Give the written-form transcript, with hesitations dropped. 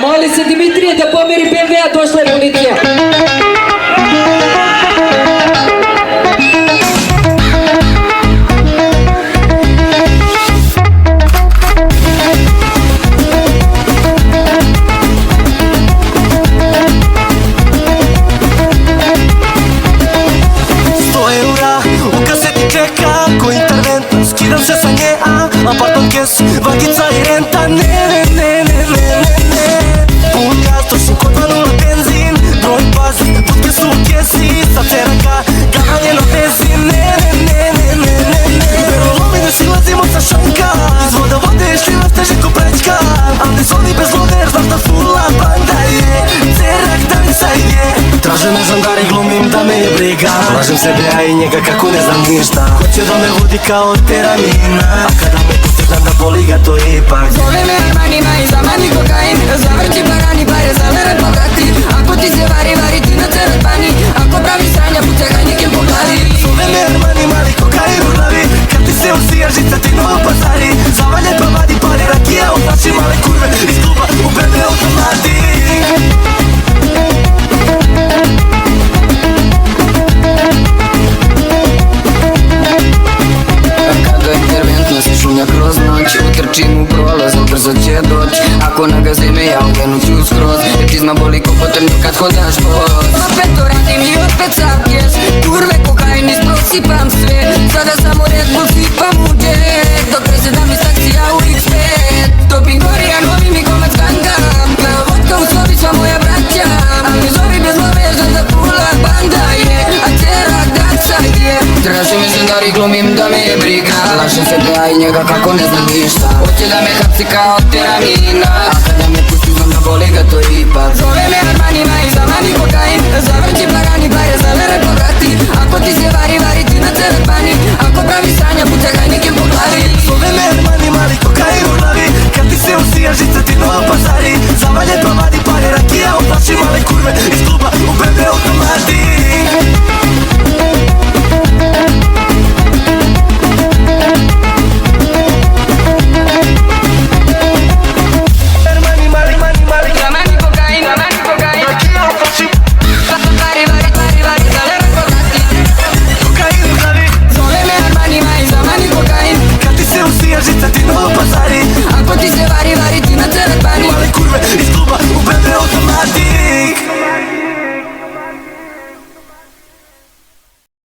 Molim se Dimitrije da pomeri BMW-a, došla je policija. Skidam se sa nje, apartman kes, vagica i renta, ne Pun gaz, trošim kod 2.0 benzin, broj pas, putke su u kesi, sa teraka, gavanje na benzin, ne Pero lovi ne silazimo sa šanka, iz voda vode šljivac teže ko prečka, al ne zvoni bez vode jer znaš da fula banda je, cerak danca je. Traže me žandari, glumim da me je briga, lažem sebe a i njega kako ne znam ništa. Hoće da me vodi kao teramina, a kada me pusti znam da boli ga to ipak. Zove me Armanima i zamani kokain, zavrti parani pare za vere povrati. Ako ti se vari ti na ceret bani, ako pravi sranja pucegaj nikim po glavi. Zove me Armanima ali kokain u glavi, kad ti se usija žica ti novo pazari. Zavalje pa vadi pare rakija u flaši, male kurve iz kluba u bebe automati. Šunja kroz noć, utrčim u prolaz, brzo će doć. Ako nagaze me ja ugenu ću skroz, jer čizma boli ko potrebno kad hodaš voz. Opet to radim i opet sam pjes, kurve kokain isprosipam sve. Sada samo Red Bull sipam u džet, dok presedam iz taksija u X5. Doping gorija, novi mi komac gangam, kao vodka u sobi sva moja braća. A mi zovi bez love, znam da pula banda je, a cerak danca je. Traži me žendari, glumim da me je briga, lažem sebe a i njega kako ne znam ništa. Hoće da me hapsi kao teramina,